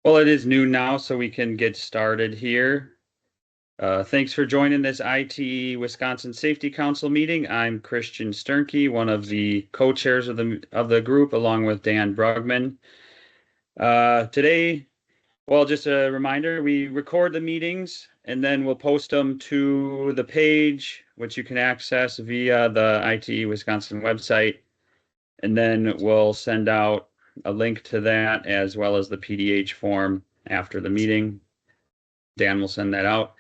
Well, it is noon now, so we can get started here. Thanks for joining this ITE Wisconsin Safety Council meeting. I'm Christian Sternke, one of the co-chairs of the group, along with Dan Brugman. Today, well, just a reminder, we record the meetings and then we'll post them to the page, which you can access via the ITE Wisconsin website. And then we'll send out a link to that as well as the PDH form after the meeting. Dan will send that out.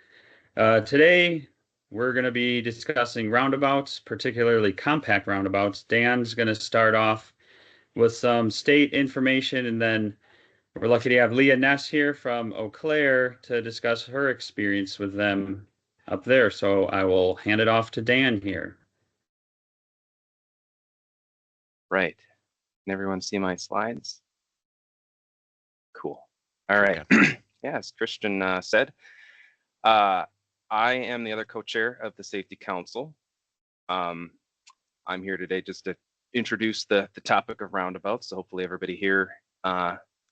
Today, we're going to be discussing roundabouts, particularly compact roundabouts. Dan's going to start off with some state information, and then we're lucky to have Leah Ness here from Eau Claire to discuss her experience with them up there. So I will hand it off to Dan here. Right. Can everyone see my slides? Cool. All right. Yeah, as Christian said, I am the other co-chair of the Safety Council. I'm here today just to introduce the topic of roundabouts. So hopefully everybody here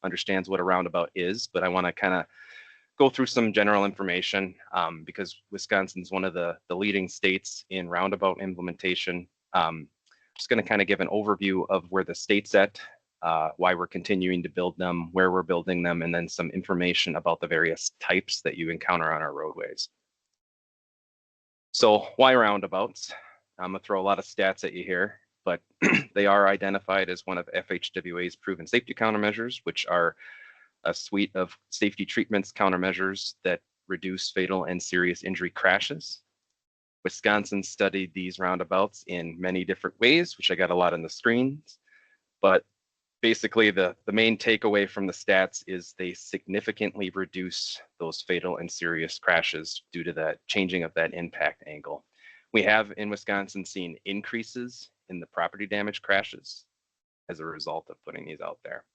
understands what a roundabout is, but I want to kind of go through some general information because Wisconsin's one of the leading states in roundabout implementation. Just going to kind of give an overview of where the state's at, why we're continuing to build them, where we're building them, and then some information about the various types that you encounter on our roadways. So why roundabouts? I'm going to throw a lot of stats at you here, but they are identified as one of FHWA's proven safety countermeasures, which are a suite of safety treatments countermeasures that reduce fatal and serious injury crashes. Wisconsin studied these roundabouts in many different ways, which I got a lot on the screens, but basically the main takeaway from the stats is they significantly reduce those fatal and serious crashes due to that changing of that impact angle. We have in Wisconsin seen increases in the property damage crashes as a result of putting these out there.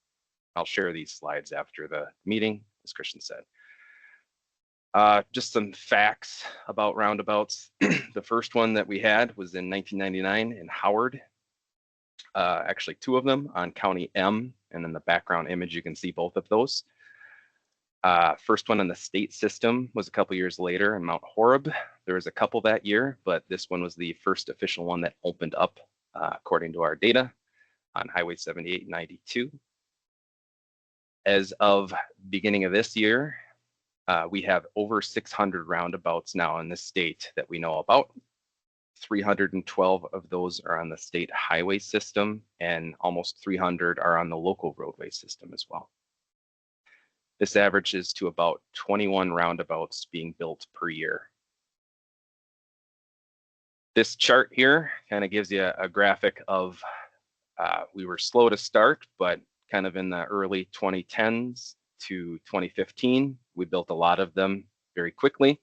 I'll share these slides after the meeting, as Christian said. Just some facts about roundabouts. The first one that we had was in 1999 in Howard. Actually, two of them on County M, and in the background image, you can see both of those. First one in the state system was a couple years later in Mount Horeb. There was a couple that year, but this one was the first official one that opened up, according to our data, on Highway 78 and 92. As of beginning of this year, we have over 600 roundabouts now in the state that we know about. 312 of those are on the state highway system, and almost 300 are on the local roadway system as well. This averages to about 21 roundabouts being built per year. This chart here kind of gives you a graphic of, we were slow to start, but kind of in the early 2010s to 2015, we built a lot of them very quickly.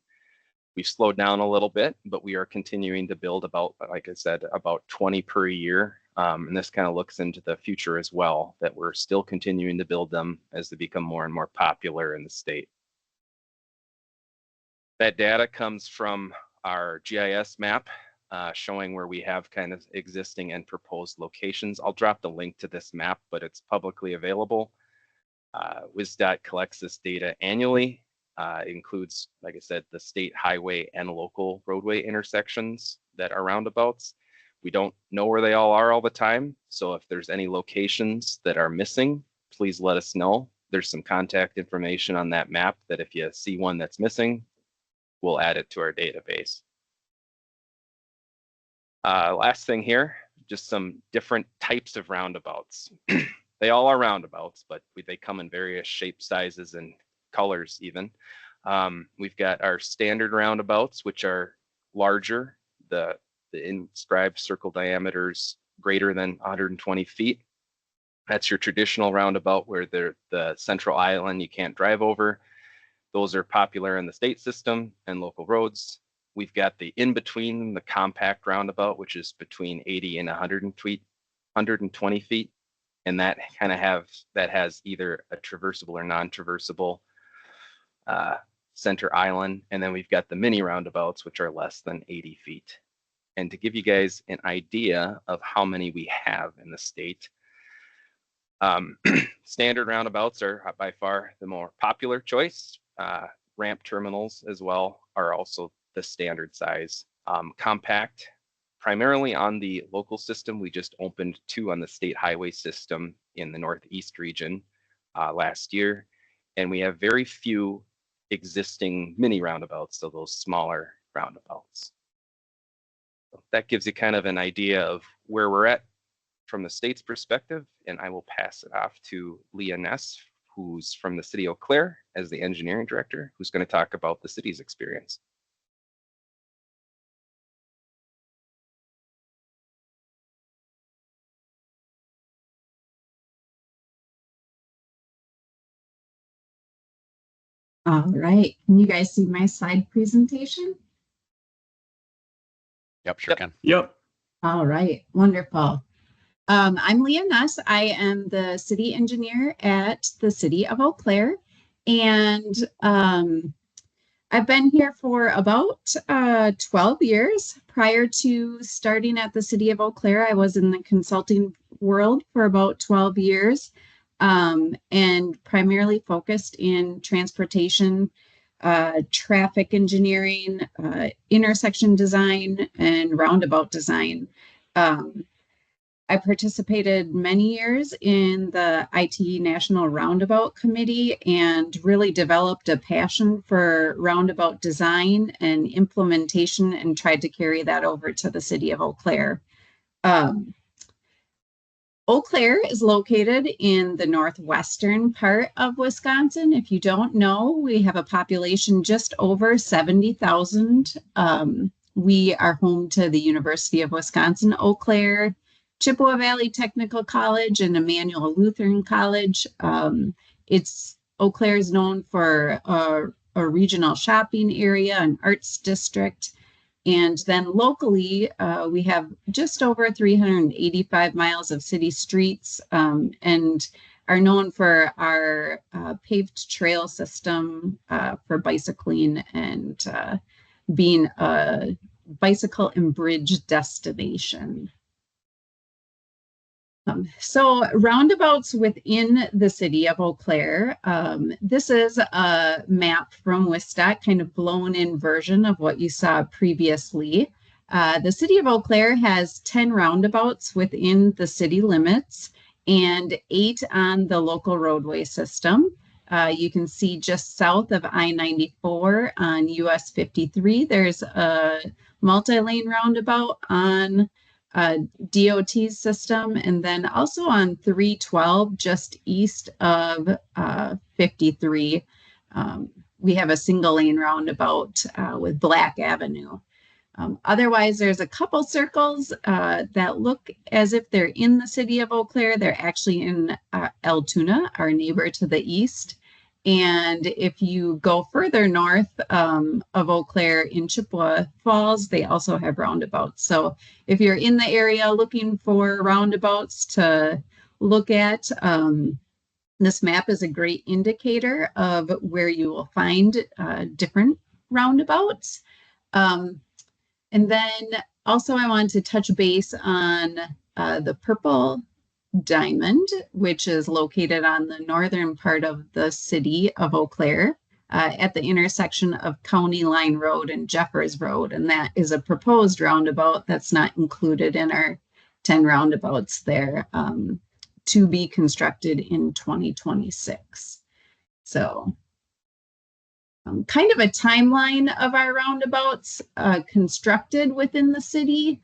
We've slowed down a little bit, but we are continuing to build about, like I said, about 20 per year. And this kind of looks into the future as well, that we're still continuing to build them as they become more and more popular in the state. That data comes from our GIS map showing where we have kind of existing and proposed locations. I'll drop the link to this map, but it's publicly available. WisDOT collects this data annually. It includes, like I said, the state highway and local roadway intersections that are roundabouts. We don't know where they all are all the time. So if there's any locations that are missing, please let us know. There's some contact information on that map that if you see one that's missing, we'll add it to our database. Last thing here, just some different types of roundabouts. They all are roundabouts, but they come in various shapes, sizes, and colors even. We've got our standard roundabouts, which are larger. The inscribed circle diameters greater than 120 feet. That's your traditional roundabout where the central island you can't drive over. Those are popular in the state system and local roads. We've got the in-between, the compact roundabout, which is between 80 and 120 feet. And that kind of has either a traversable or non-traversable center island. And then we've got the mini roundabouts, which are less than 80 feet. And to give you guys an idea of how many we have in the state, Standard roundabouts are by far the more popular choice. Ramp terminals as well are also the standard size. Compact, primarily on the local system. We just opened 2 on the state highway system in the Northeast region last year. And we have very few existing mini roundabouts, so those smaller roundabouts. So that gives you kind of an idea of where we're at from the state's perspective, and I will pass it off to Leah Ness, who's from the city of Eau Claire as the engineering director, who's going to talk about the city's experience. All right, can you guys see my slide presentation? Yep, sure can. Yep. All right, wonderful. I'm Leah Ness. I am the city engineer at the city of Eau Claire, and I've been here for about 12 years. Prior to starting at the city of Eau Claire, I was in the consulting world for about 12 years, and primarily focused in transportation, traffic engineering, intersection design, and roundabout design. I participated many years in the ITE National Roundabout Committee and really developed a passion for roundabout design and implementation and tried to carry that over to the city of Eau Claire. Eau Claire is located in the northwestern part of Wisconsin. If you don't know, we have a population just over 70,000. We are home to the University of Wisconsin, Eau Claire, Chippewa Valley Technical College, and Emmanuel Lutheran College. Eau Claire is known for a regional shopping area, an arts district. And then locally, we have just over 385 miles of city streets, and are known for our paved trail system for bicycling and being a bicycle and bridge destination. So roundabouts within the city of Eau Claire. This is a map from WSDOT, kind of blown in version of what you saw previously. The city of Eau Claire has 10 roundabouts within the city limits and 8 on the local roadway system. You can see just south of I-94 on US 53, there's a multi-lane roundabout on DOT's system, and then also on 312 just east of 53 we have a single lane roundabout with Black Avenue. Otherwise, there's a couple circles that look as if they're in the city of Eau Claire. They're actually in Altoona, our neighbor to the east. And if you go further north of Eau Claire in Chippewa Falls, they also have roundabouts. So if you're in the area looking for roundabouts to look at, this map is a great indicator of where you will find different roundabouts. And then also I want to touch base on the purple diamond, which is located on the northern part of the city of Eau Claire at the intersection of County Line Road and Jeffers Road. And that is a proposed roundabout that's not included in our 10 roundabouts there to be constructed in 2026. So kind of a timeline of our roundabouts constructed within the city.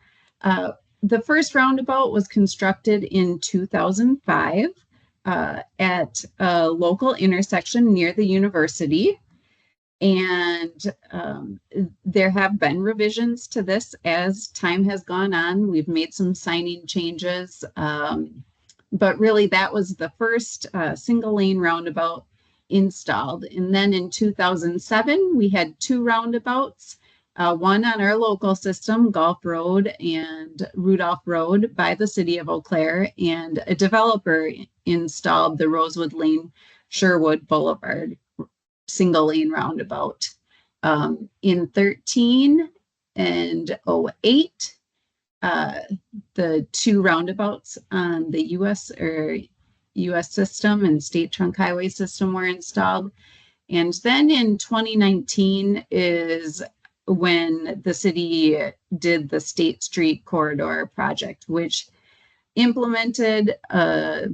The first roundabout was constructed in 2005 at a local intersection near the university. And there have been revisions to this as time has gone on. We've made some signing changes, but really that was the first single lane roundabout installed. And then in 2007, we had 2 roundabouts. One on our local system, Gulf Road and Rudolph Road by the city of Eau Claire, and a developer installed the Rosewood Lane Sherwood Boulevard single lane roundabout. In 13 and 08, the 2 roundabouts on the US or US system and state trunk highway system were installed. And then in 2019 is when the city did the State Street Corridor project, which implemented a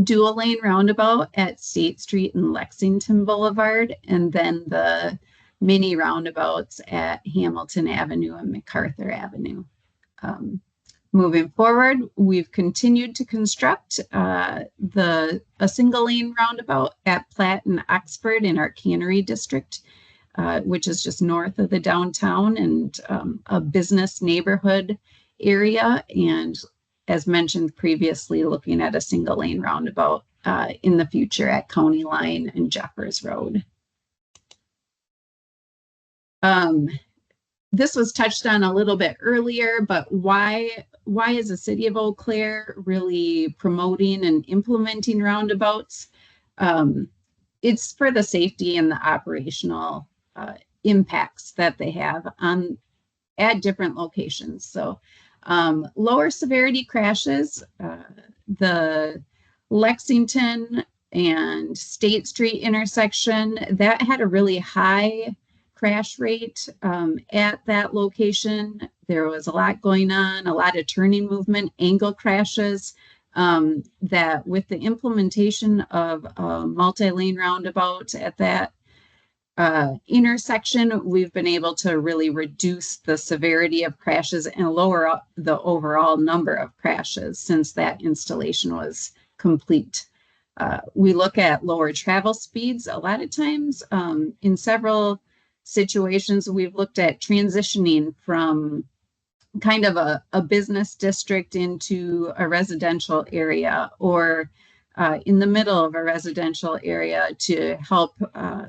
dual lane roundabout at State Street and Lexington Boulevard, and then the mini roundabouts at Hamilton Avenue and MacArthur Avenue. Moving forward, we've continued to construct a single lane roundabout at Platt and Oxford in our Cannery District, which is just north of the downtown and a business neighborhood area. And as mentioned previously, looking at a single lane roundabout in the future at County Line and Jeffers Road. This was touched on a little bit earlier, but why is the city of Eau Claire really promoting and implementing roundabouts? It's for the safety and the operational impacts that they have at different locations. So lower severity crashes, the Lexington and State Street intersection, that had a really high crash rate at that location. There was a lot going on, a lot of turning movement, angle crashes, that with the implementation of a multi-lane roundabout at that intersection, we've been able to really reduce the severity of crashes and lower the overall number of crashes since that installation was complete. We look at lower travel speeds. A lot of times in several situations, we've looked at transitioning from kind of a business district into a residential area, or in the middle of a residential area to help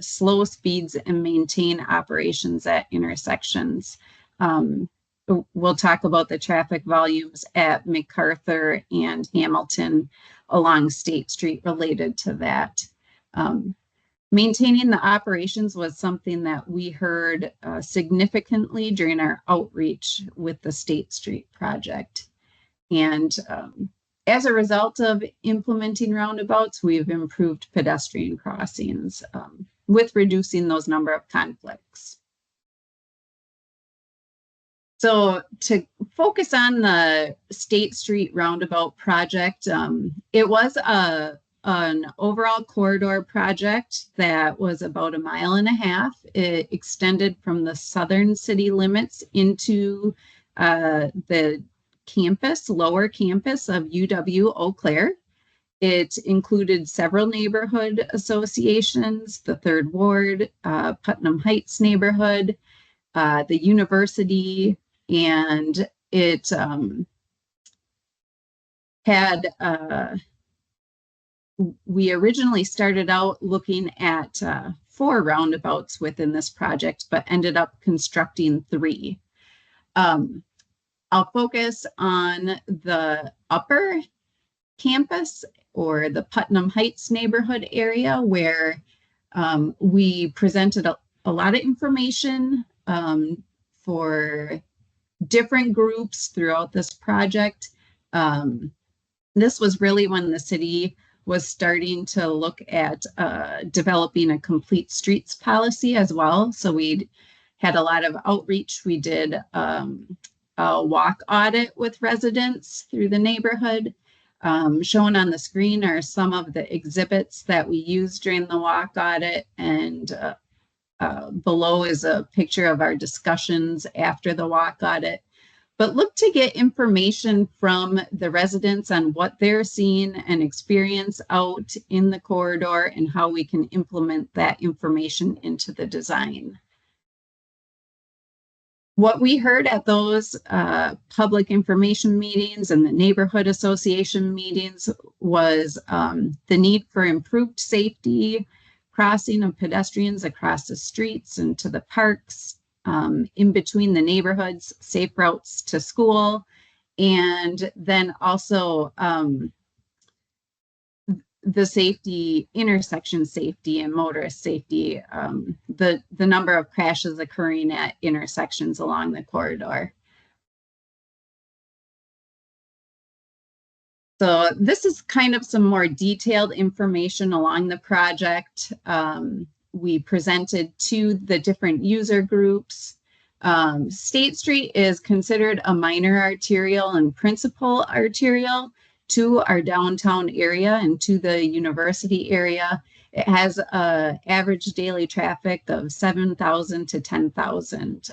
slow speeds and maintain operations at intersections. We'll talk about the traffic volumes at MacArthur and Hamilton along State Street related to that. Maintaining the operations was something that we heard significantly during our outreach with the State Street project. And as a result of implementing roundabouts, we've improved pedestrian crossings with reducing those number of conflicts. So to focus on the State Street roundabout project, it was an overall corridor project that was about 1.5 miles. It extended from the southern city limits into the campus, lower campus of UW Eau Claire. It included several neighborhood associations, the 3rd Ward, Putnam Heights neighborhood, the university, and it we originally started out looking at 4 roundabouts within this project, but ended up constructing 3. I'll focus on the upper campus or the Putnam Heights neighborhood area, where we presented a lot of information for different groups throughout this project. This was really when the city was starting to look at developing a complete streets policy as well. So we had a lot of outreach. We did a walk audit with residents through the neighborhood. Shown on the screen are some of the exhibits that we used during the walk audit, and below is a picture of our discussions after the walk audit. But look to get information from the residents on what they're seeing and experience out in the corridor and how we can implement that information into the design. What we heard at those public information meetings and the neighborhood association meetings was the need for improved safety, crossing of pedestrians across the streets and to the parks, in between the neighborhoods, safe routes to school, and then also the safety, intersection safety and motorist safety, the number of crashes occurring at intersections along the corridor. So this is kind of some more detailed information along the project. We presented to the different user groups. State Street is considered a minor arterial and principal arterial to our downtown area and to the university area. It has an average daily traffic of 7,000 to 10,000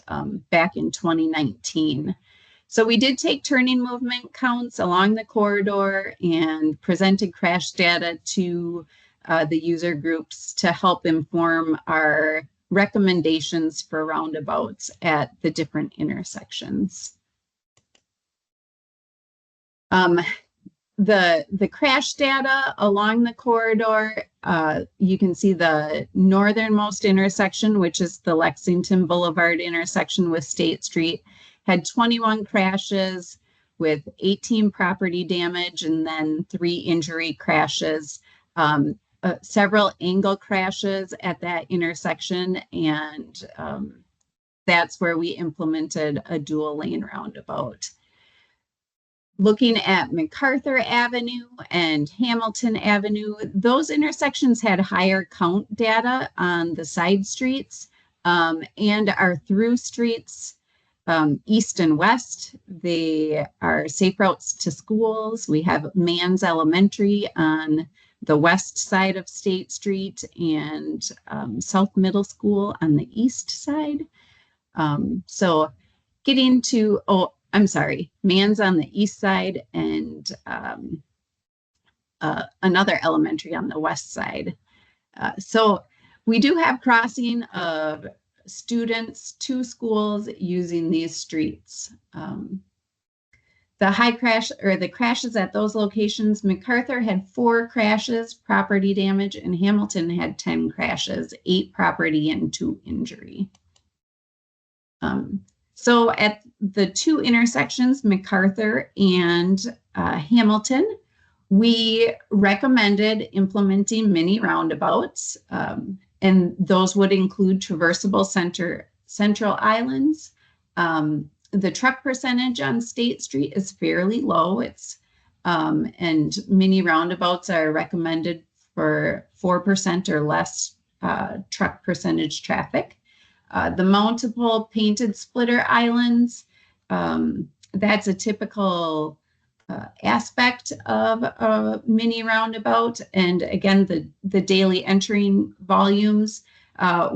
back in 2019. So we did take turning movement counts along the corridor and presented crash data to the user groups to help inform our recommendations for roundabouts at the different intersections. The crash data along the corridor, you can see the northernmost intersection, which is the Lexington Boulevard intersection with State Street, had 21 crashes with 18 property damage and then 3 injury crashes, several angle crashes at that intersection, and that's where we implemented a dual lane roundabout. Looking at MacArthur Avenue and Hamilton Avenue, those intersections had higher count data on the side streets and our through streets, east and west. They are safe routes to schools. We have Mans Elementary on the west side of State Street and South Middle School on the east side. So getting to, Mans on the east side and another elementary on the west side. So we do have crossing of students to schools using these streets. The high crash or the crashes at those locations, MacArthur had 4 crashes, property damage, and Hamilton had 10 crashes, 8 property and 2 injury. So at the 2 intersections, MacArthur and Hamilton, we recommended implementing mini roundabouts, and those would include traversable central islands. The truck percentage on State Street is fairly low. It's and mini roundabouts are recommended for 4% or less truck percentage traffic. The multiple painted splitter islands, that's a typical aspect of a mini roundabout. And again, the daily entering volumes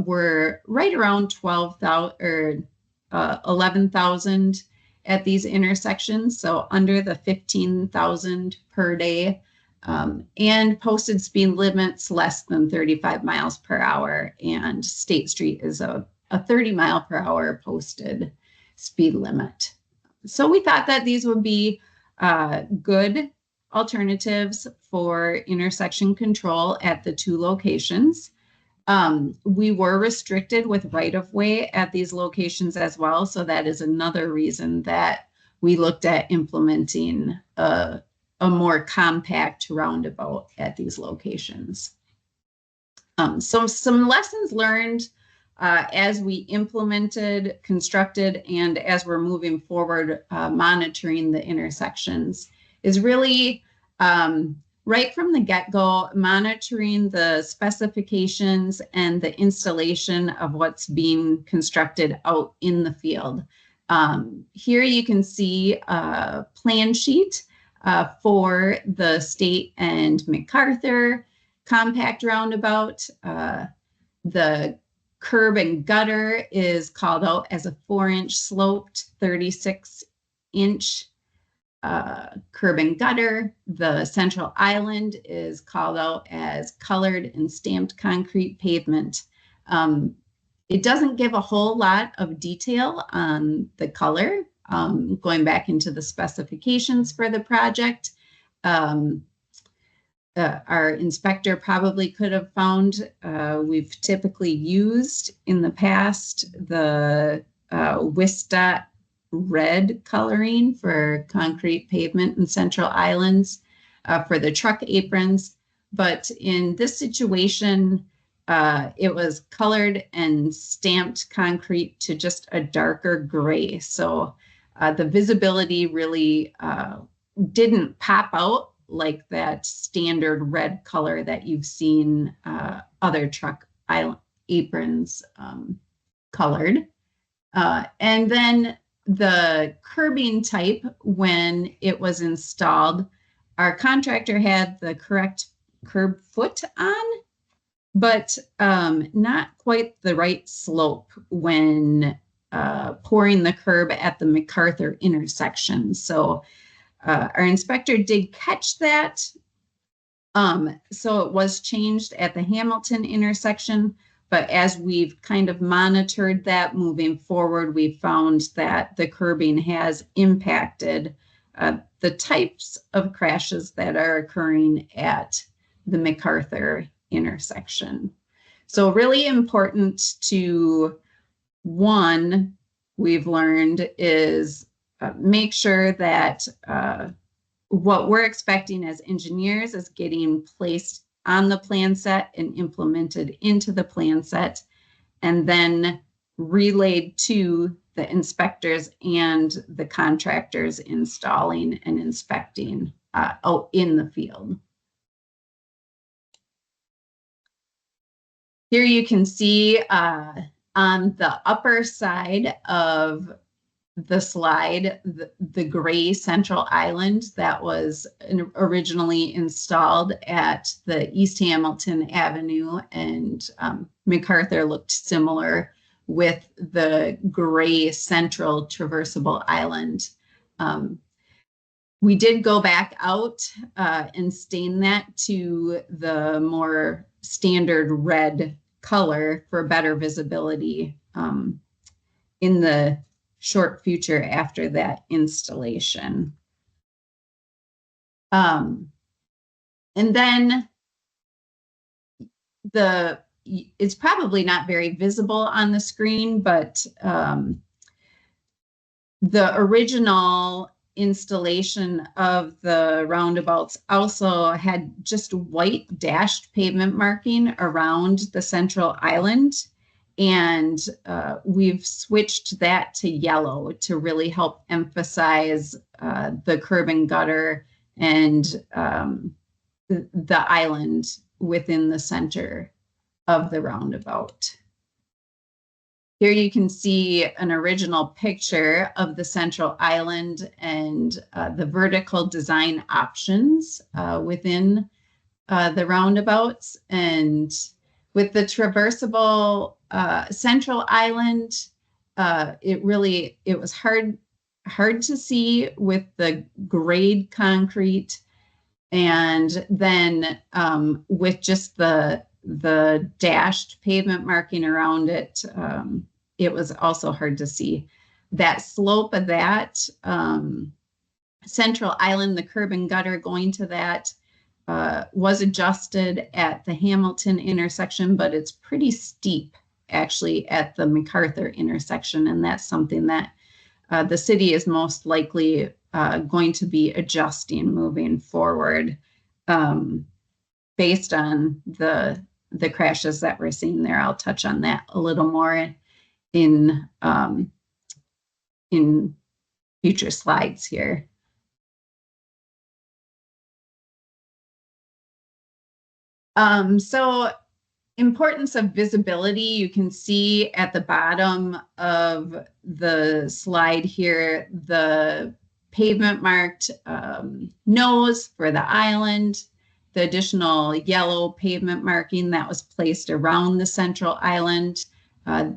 were right around 12,000 or 11,000 at these intersections, so under the 15,000 per day, and posted speed limits less than 35 miles per hour. And State Street is a 30 mile per hour posted speed limit. So we thought that these would be good alternatives for intersection control at the 2 locations. We were restricted with right-of-way at these locations as well. So that is another reason that we looked at implementing a more compact roundabout at these locations. So some lessons learned as we implemented, constructed, and as we're moving forward, monitoring the intersections is really right from the get-go, monitoring the specifications and the installation of what's being constructed out in the field. Here you can see a plan sheet for the State and MacArthur compact roundabout. The curb and gutter is called out as a 4-inch sloped 36-inch curb and gutter. The central island is called out as colored and stamped concrete pavement. It doesn't give a whole lot of detail on the color. Going back into the specifications for the project, our inspector probably could have found, we've typically used in the past the WISDOT red coloring for concrete pavement and central islands for the truck aprons. But in this situation, it was colored and stamped concrete to just a darker gray. So the visibility really didn't pop out like that standard red color that you've seen other truck aprons colored. And then the curbing type, when it was installed, our contractor had the correct curb foot on, but not quite the right slope when pouring the curb at the MacArthur intersection. So our inspector did catch that. So it was changed at the Hamilton intersection, but as we've kind of monitored that moving forward, we found that the curbing has impacted the types of crashes that are occurring at the MacArthur intersection. So really important to, one, we've learned is make sure that what we're expecting as engineers is getting placed on the plan set and implemented into the plan set, and then relayed to the inspectors and the contractors installing and inspecting out in the field. Here you can see on the upper side of the slide, the gray central island that was originally installed at the East Hamilton Avenue, and MacArthur looked similar with the gray central traversable island. We did go back out and stain that to the more standard red color for better visibility in the short future after that installation. And then it's probably not very visible on the screen, but the original installation of the roundabouts also had just white dashed pavement marking around the central island. And we've switched that to yellow to really help emphasize the curb and gutter and the island within the center of the roundabout. Here you can see an original picture of the central island and the vertical design options within the roundabouts. And with the traversable central island, it was hard to see with the grade concrete, and then with just the dashed pavement marking around it, it was also hard to see. That slope of that central island, the curb and gutter going to that, was adjusted at the Hamilton intersection, but it's pretty steep actually at the MacArthur intersection, and that's something that the city is most likely going to be adjusting moving forward based on the crashes that we're seeing there. I'll touch on that a little more in future slides here. So importance of visibility, you can see at the bottom of the slide here, the pavement marked nose for the island, the additional yellow pavement marking that was placed around the central island.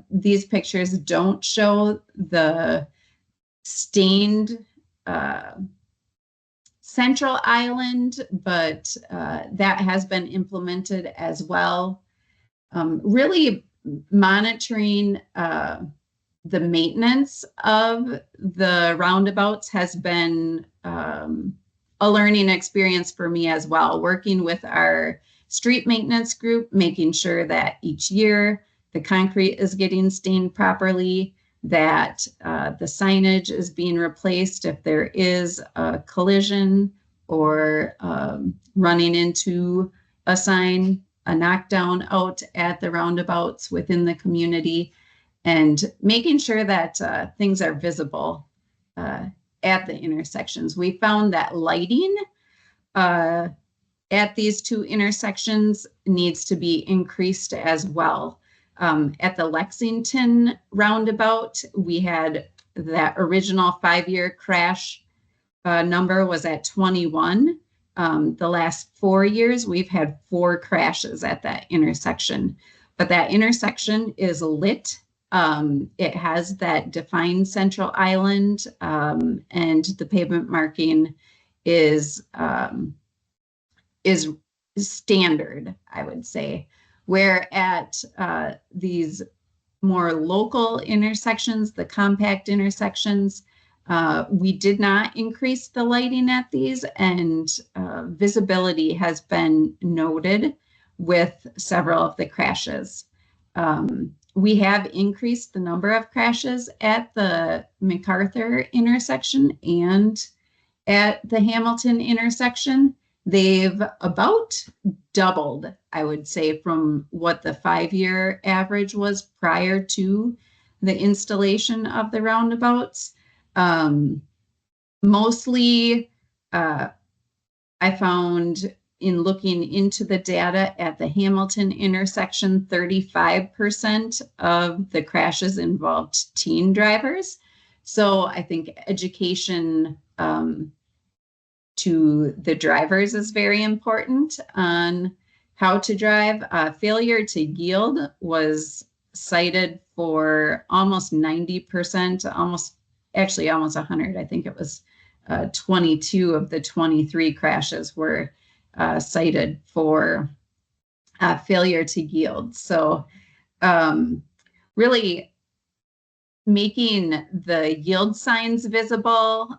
These pictures don't show the stained central island, but that has been implemented as well. Really monitoring the maintenance of the roundabouts has been a learning experience for me as well, working with our street maintenance group, making sure that each year the concrete is getting stained properly, that the signage is being replaced if there is a collision or running into a sign, a knockdown out at the roundabouts within the community, and making sure that things are visible at the intersections. We found that lighting at these two intersections needs to be increased as well. At the Lexington roundabout, we had that original 5-year crash number was at 21. The last 4 years, we've had 4 crashes at that intersection, but that intersection is lit. It has that defined central island, and the pavement marking is standard, I would say. Where at these more local intersections, the compact intersections, we did not increase the lighting at these, and visibility has been noted with several of the crashes. We have increased the number of crashes at the MacArthur intersection and at the Hamilton intersection. They've about doubled, I would say, from what the 5-year average was prior to the installation of the roundabouts. Mostly, I found in looking into the data at the Hamilton intersection, 35% of the crashes involved teen drivers. So I think education to the drivers is very important on how to drive. Failure to yield was cited for almost 90%, almost 100. I think it was 22 of the 23 crashes were cited for failure to yield. So really making the yield signs visible,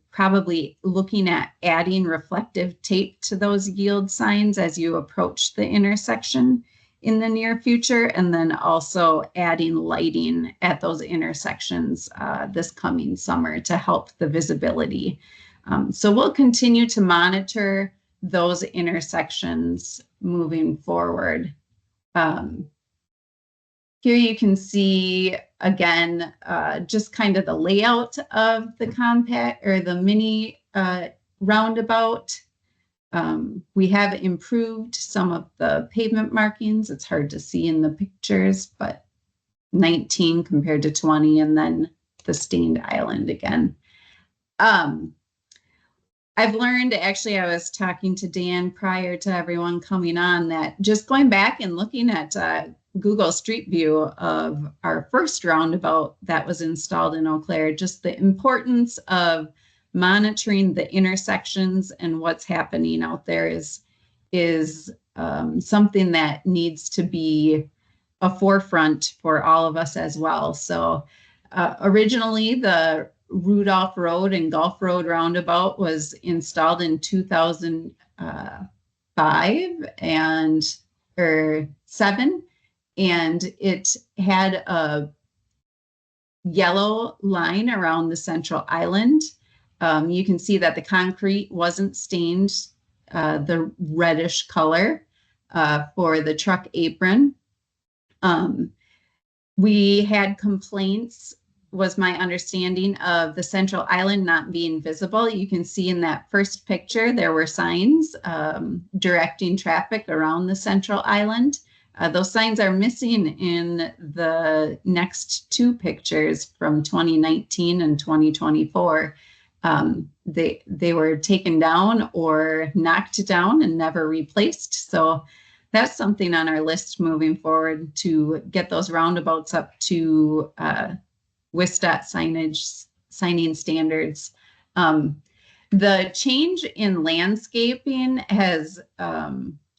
probably looking at adding reflective tape to those yield signs as you approach the intersection in the near future, and then also adding lighting at those intersections this coming summer to help the visibility. So we'll continue to monitor those intersections moving forward. Here you can see, again, just kind of the layout of the compact or the mini roundabout. We have improved some of the pavement markings. It's hard to see in the pictures, but 19 compared to 20, and then the stained island again. I've learned, actually, I was talking to Dan prior to everyone coming on, that just going back and looking at Google Street View of our first roundabout that was installed in Eau Claire, just the importance of monitoring the intersections and what's happening out there is something that needs to be a forefront for all of us as well. So originally the Rudolph Road and Gulf Road roundabout was installed in 2005 or 7, and it had a yellow line around the central island. You can see that the concrete wasn't stained the reddish color for the truck apron. We had complaints, was my understanding, of the central island not being visible. You can see in that first picture, there were signs directing traffic around the central island. Those signs are missing in the next 2 pictures from 2019 and 2024. They were taken down or knocked down and never replaced. So that's something on our list moving forward, to get those roundabouts up to WSDOT signing standards. The change in landscaping has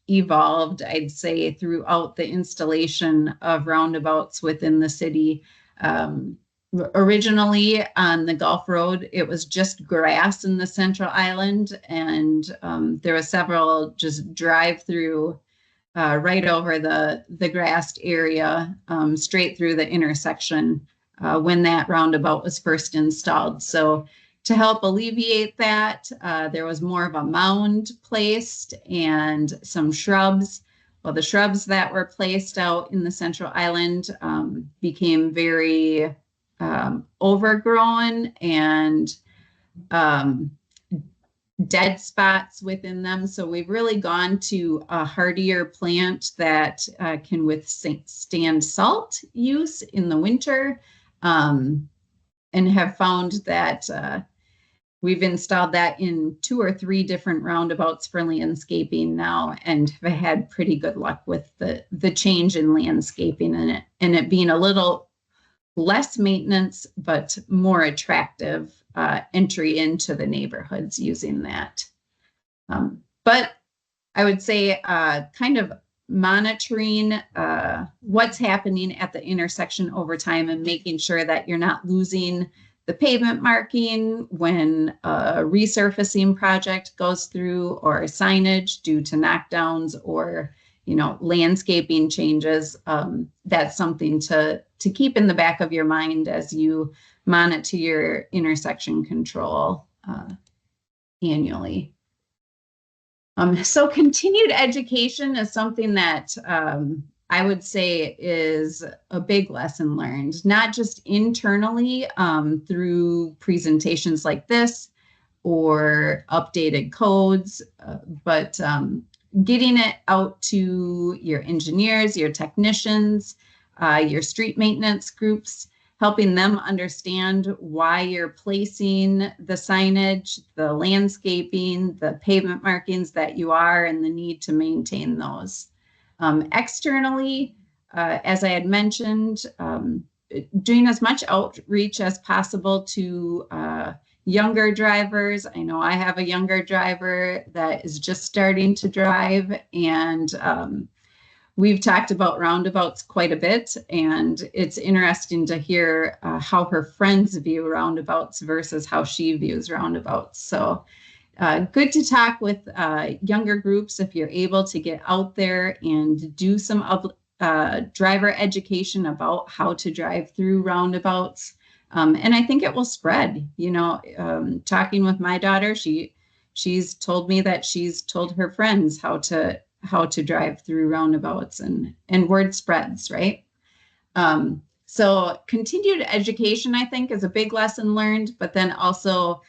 evolved, I'd say, throughout the installation of roundabouts within the city. Originally on the Gulf Road, it was just grass in the central island, and there were several just drive-through right over the grassed area, straight through the intersection when that roundabout was first installed. So to help alleviate that, there was more of a mound placed and some shrubs. Well, the shrubs that were placed out in the central island became very overgrown and dead spots within them. So we've really gone to a hardier plant that can withstand salt use in the winter, and have found that we've installed that in 2 or 3 different roundabouts for landscaping now, and have had pretty good luck with the change in landscaping and it being a little less maintenance, but more attractive entry into the neighborhoods using that. But I would say kind of monitoring what's happening at the intersection over time and making sure that you're not losing the pavement marking when a resurfacing project goes through, or signage due to knockdowns, or landscaping changes. That's something to keep in the back of your mind as you monitor your intersection control annually. So continued education is something that I would say is a big lesson learned, not just internally through presentations like this or updated codes, but getting it out to your engineers, your technicians, your street maintenance groups, helping them understand why you're placing the signage, the landscaping, the pavement markings that you are, and the need to maintain those. Externally, as I had mentioned, doing as much outreach as possible to younger drivers. I know I have a younger driver that is just starting to drive, and we've talked about roundabouts quite a bit, and it's interesting to hear how her friends view roundabouts versus how she views roundabouts. So good to talk with younger groups if you're able to get out there and do some driver education about how to drive through roundabouts. And I think it will spread. Talking with my daughter, she's told me that she's told her friends how to drive through roundabouts, and word spreads, right? So continued education, I think, is a big lesson learned, but then also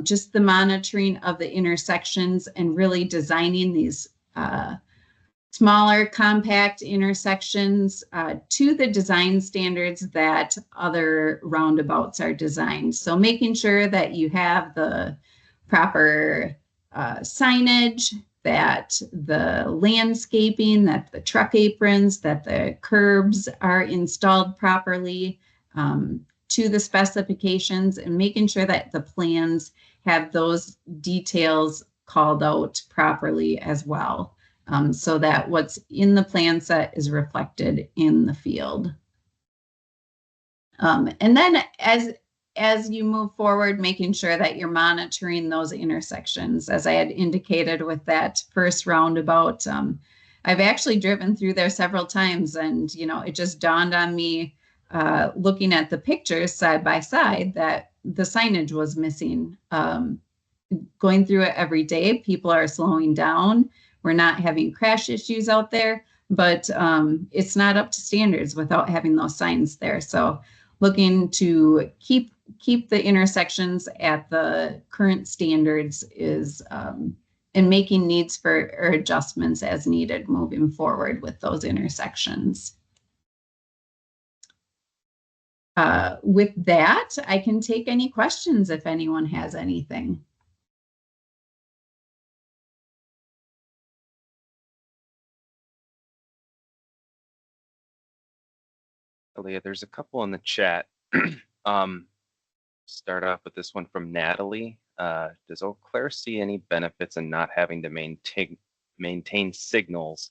just the monitoring of the intersections and really designing these smaller, compact intersections to the design standards that other roundabouts are designed. So making sure that you have the proper signage, that the landscaping, that the truck aprons, that the curbs are installed properly to the specifications, and making sure that the plans have those details called out properly as well, so that what's in the plan set is reflected in the field. And then as you move forward, making sure that you're monitoring those intersections. As I had indicated with that first roundabout, I've actually driven through there several times, and it just dawned on me looking at the pictures side by side that the signage was missing. Going through it every day, people are slowing down. We're not having crash issues out there, but it's not up to standards without having those signs there. So looking to keep the intersections at the current standards is, and making needs for or adjustments as needed moving forward with those intersections. With that, I can take any questions if anyone has anything. Leah, there's a couple in the chat. Start off with this one from Natalie. Does Eau Claire see any benefits in not having to maintain signals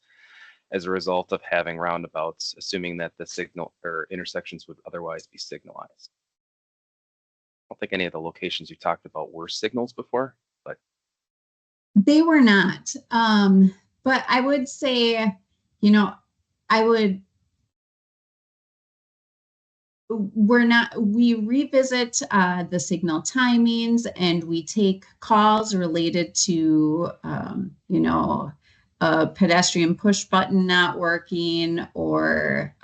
as a result of having roundabouts, assuming that the signal or intersections would otherwise be signalized? I don't think any of the locations you talked about were signals before, but they were not. But I would say, we revisit the signal timings, and we take calls related to, a pedestrian push button not working, or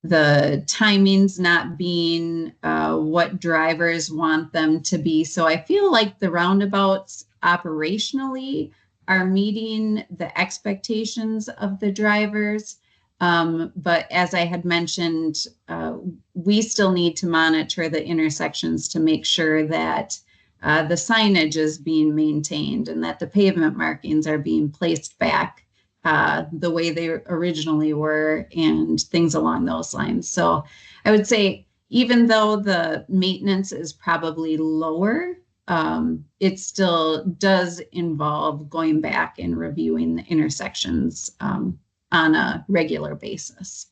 the timings not being what drivers want them to be. So I feel like the roundabouts operationally are meeting the expectations of the drivers. But as I had mentioned, we still need to monitor the intersections to make sure that the signage is being maintained and that the pavement markings are being placed back the way they originally were and things along those lines. So I would say, even though the maintenance is probably lower, it still does involve going back and reviewing the intersections on a regular basis.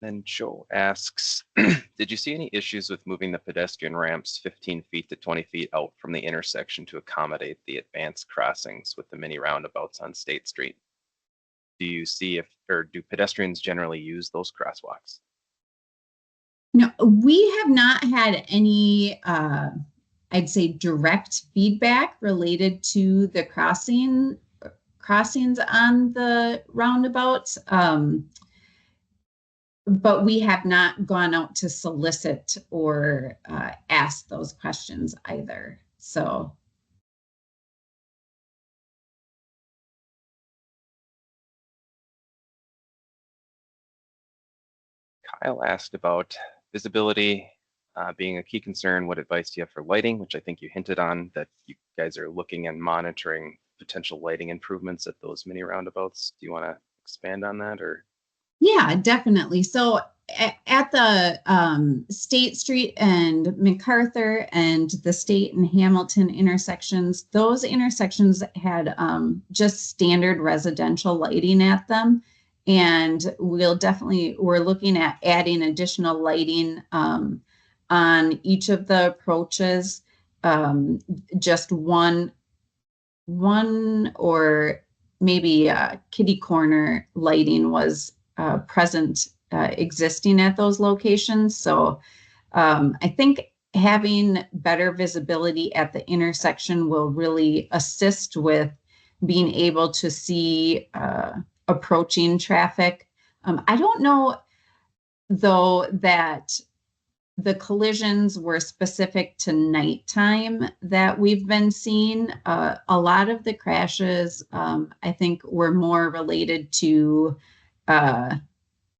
Then Joe asks, did you see any issues with moving the pedestrian ramps 15 feet to 20 feet out from the intersection to accommodate the advanced crossings with the mini roundabouts on State Street? Do you see do pedestrians generally use those crosswalks? No, we have not had any, I'd say, direct feedback related to the crossings on the roundabouts. But we have not gone out to solicit or ask those questions either. So. Kyle asked about visibility being a key concern. What advice do you have for lighting, which I think you hinted on, that you guys are looking and monitoring potential lighting improvements at those mini roundabouts. Do you want to expand on that, or? Yeah, definitely. So at the State Street and MacArthur and the State and Hamilton intersections, those intersections had just standard residential lighting at them. And we're looking at adding additional lighting on each of the approaches. Just one or maybe kitty corner lighting was present existing at those locations. So I think having better visibility at the intersection will really assist with being able to see approaching traffic. I don't know, though, that the collisions were specific to nighttime that we've been seeing. A lot of the crashes, I think, were more related to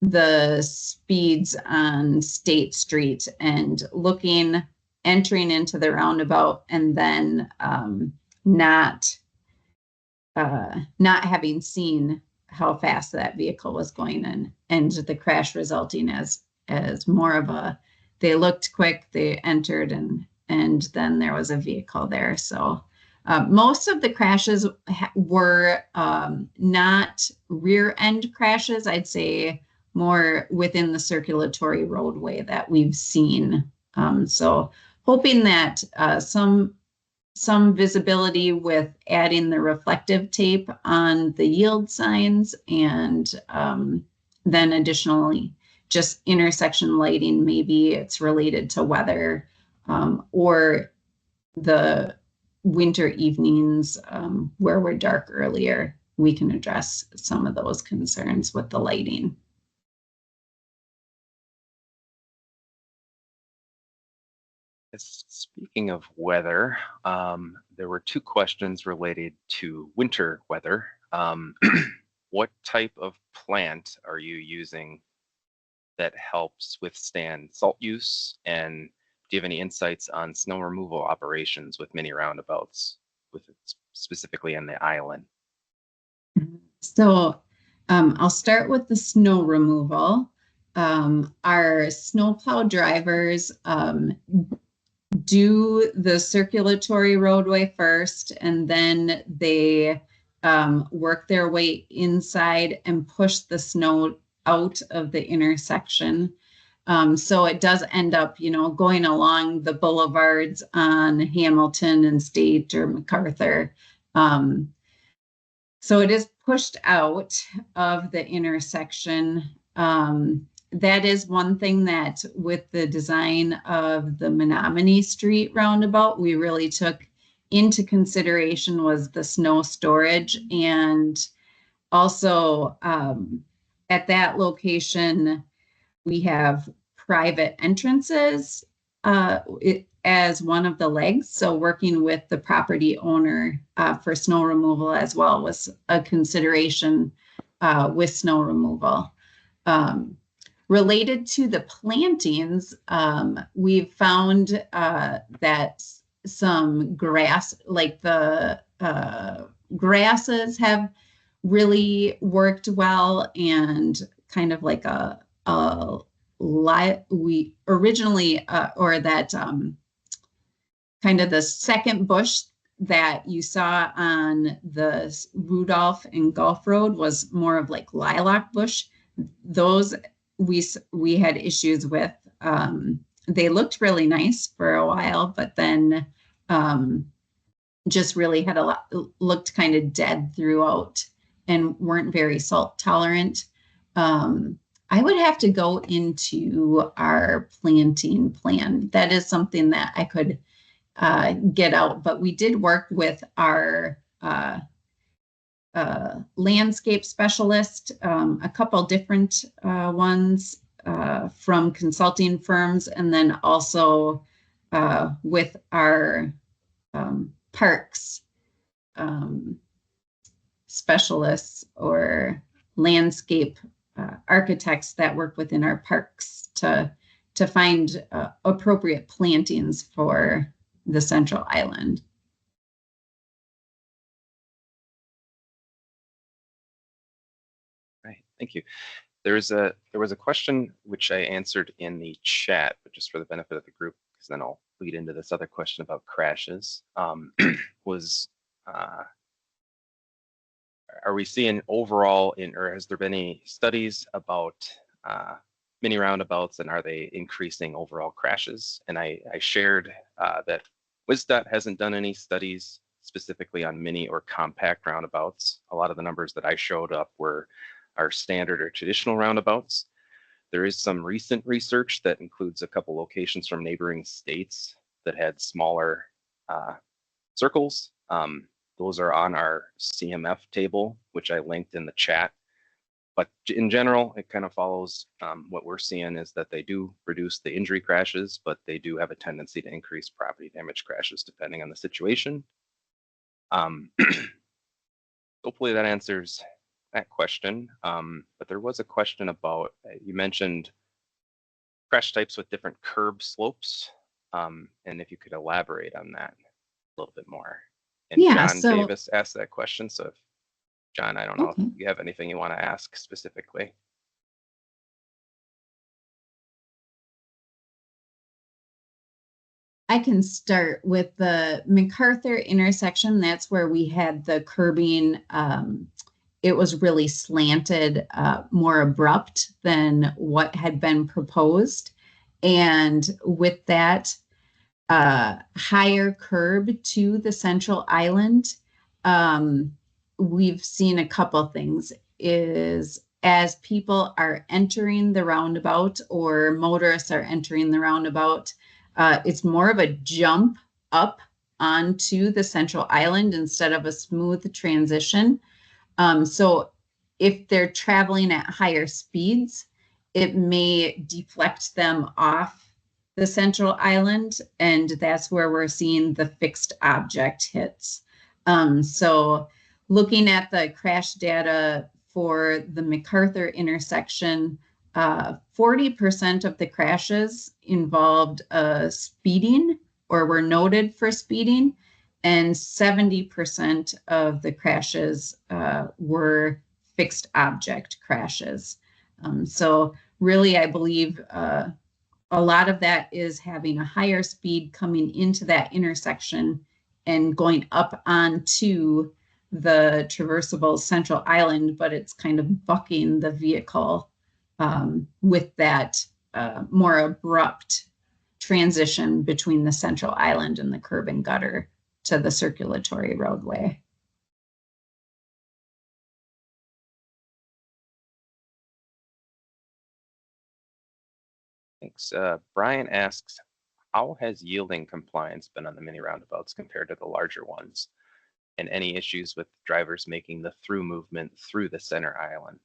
the speeds on State Street and entering into the roundabout and then not having seen how fast that vehicle was going, and the crash resulting as more of they looked quick, they entered, and then there was a vehicle there. So most of the crashes were not rear end crashes. I'd say more within the circulatory roadway that we've seen. So hoping that some visibility with adding the reflective tape on the yield signs, and then additionally just intersection lighting. Maybe it's related to weather or the winter evenings where we're dark earlier. We can address some of those concerns with the lighting. Speaking of weather, there were two questions related to winter weather. What type of plant are you using that helps withstand salt use? And do you have any insights on snow removal operations with mini roundabouts, specifically on the island? So I'll start with the snow removal. Our snowplow drivers do the circulatory roadway first, and then they work their way inside and push the snow out of the intersection. So it does end up, going along the boulevards on Hamilton and State or MacArthur. So it is pushed out of the intersection. That is one thing that with the design of the Menominee Street roundabout, we really took into consideration was the snow storage, and also at that location, we have private entrances as one of the legs. So working with the property owner for snow removal as well was a consideration with snow removal. Related to the plantings, we've found that some grass, like the grasses have really worked well, and kind of like we originally or that kind of the second bush that you saw on the Rudolph and Gulf Road was more of like lilac bush. Those we had issues with. They looked really nice for a while, but then just really had looked kind of dead throughout and weren't very salt tolerant. I would have to go into our planting plan. That is something that I could get out, but we did work with our landscape specialist, a couple different ones from consulting firms, and then also with our parks specialists or landscape architects that work within our parks to find appropriate plantings for the Central Island. Right, thank you. There was a question which I answered in the chat, but just for the benefit of the group, because then I'll lead into this other question about crashes. Was are we seeing overall or has there been any studies about mini roundabouts, and are they increasing overall crashes? And I shared that WSDOT hasn't done any studies specifically on mini or compact roundabouts. A lot of the numbers that I showed up were our standard or traditional roundabouts. There is some recent research that includes a couple locations from neighboring states that had smaller circles. Those are on our CMF table, which I linked in the chat. But in general, it kind of follows what we're seeing is that they do reduce the injury crashes, but they do have a tendency to increase property damage crashes depending on the situation. Hopefully that answers that question. But there was a question about, you mentioned crash types with different curb slopes. And if you could elaborate on that a little bit more. And Yeah, John Davis asked that question. So if, John, I don't know if you have anything you want to ask specifically. I can start with the MacArthur intersection. That's where we had the curbing. It was really slanted, more abrupt than what had been proposed. And with that higher curb to the Central Island, we've seen a couple things. Is as people are entering the roundabout or motorists are entering the roundabout, it's more of a jump up onto the Central Island instead of a smooth transition. So if they're traveling at higher speeds, it may deflect them off the Central Island, and that's where we're seeing the fixed object hits. So looking at the crash data for the MacArthur intersection, 40% of the crashes involved speeding or were noted for speeding, and 70% of the crashes were fixed object crashes. So really, I believe a lot of that is having a higher speed coming into that intersection and going up onto the traversable Central Island, but it's kind of bucking the vehicle with that more abrupt transition between the Central Island and the curb and gutter to the circulatory roadway. Thanks. Brian asks, how has yielding compliance been on the mini roundabouts compared to the larger ones? And any issues with drivers making the through movement through the center island?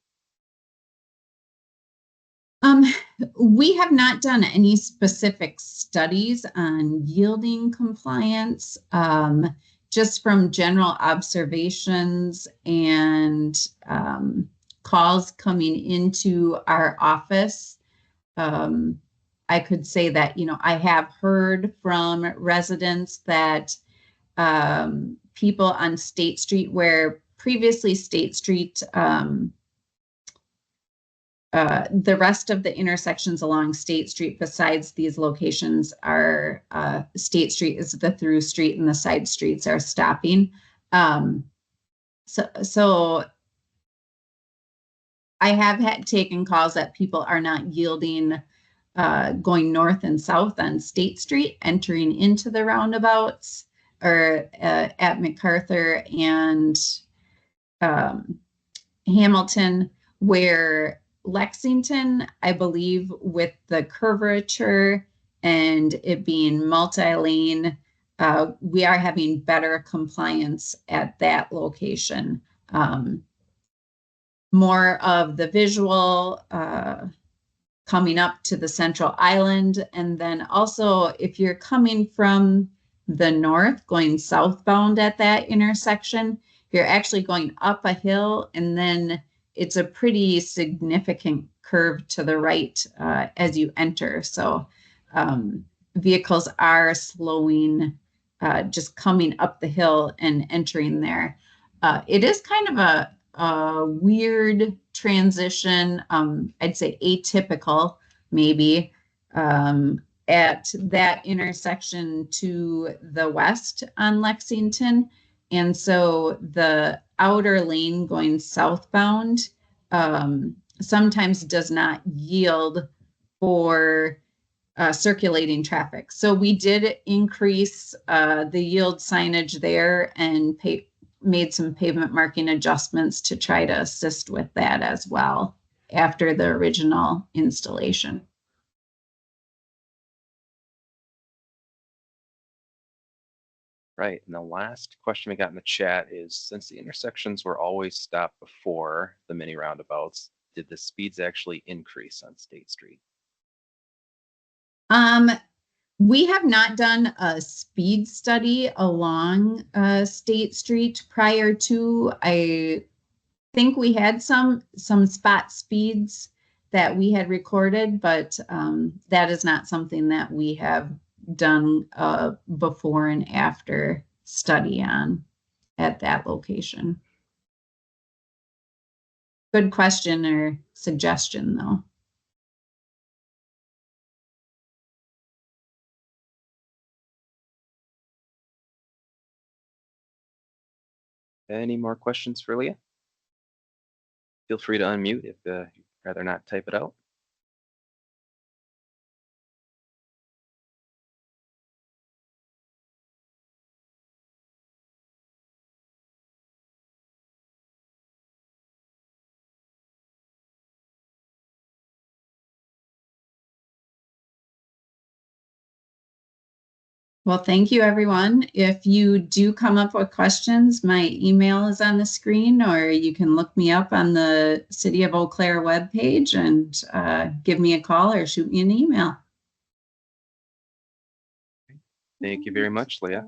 We have not done any specific studies on yielding compliance, just from general observations and calls coming into our office. I could say that, I have heard from residents that people on State Street, where previously State Street, the rest of the intersections along State Street besides these locations are State Street is the through street and the side streets are stopping. So I have taken calls that people are not yielding going north and south on State Street, entering into the roundabouts, or at MacArthur and Hamilton, where Lexington, I believe, with the curvature and it being multi-lane, we are having better compliance at that location. More of the visual coming up to the central island. And then also, if you're coming from the north, going southbound at that intersection, you're actually going up a hill, and then it's a pretty significant curve to the right as you enter. So vehicles are slowing, just coming up the hill and entering there. It is kind of a weird transition, I'd say atypical maybe, at that intersection to the west on Lexington. And so the outer lane going southbound sometimes does not yield for circulating traffic. So we did increase the yield signage there and made some pavement marking adjustments to try to assist with that as well after the original installation. Right, and the last question we got in the chat is, since the intersections were always stopped before the mini roundabouts, did the speeds actually increase on State Street? We have not done a speed study along State Street prior to. I think we had some spot speeds that we had recorded, but that is not something that we have done before and after study on at that location. Good question or suggestion, though. Any more questions for Leah? Feel free to unmute if you'd rather not type it out. Well, thank you, everyone. If you do come up with questions, my email is on the screen, or you can look me up on the City of Eau Claire webpage and give me a call or shoot me an email. Thank you very much, Leah.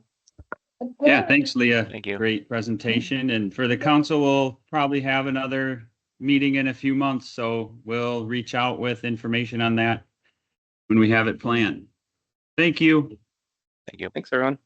Yeah, thanks, Leah. Thank you. Great presentation. And for the council, we'll probably have another meeting in a few months, so we'll reach out with information on that when we have it planned. Thank you. Thank you. Thanks, everyone.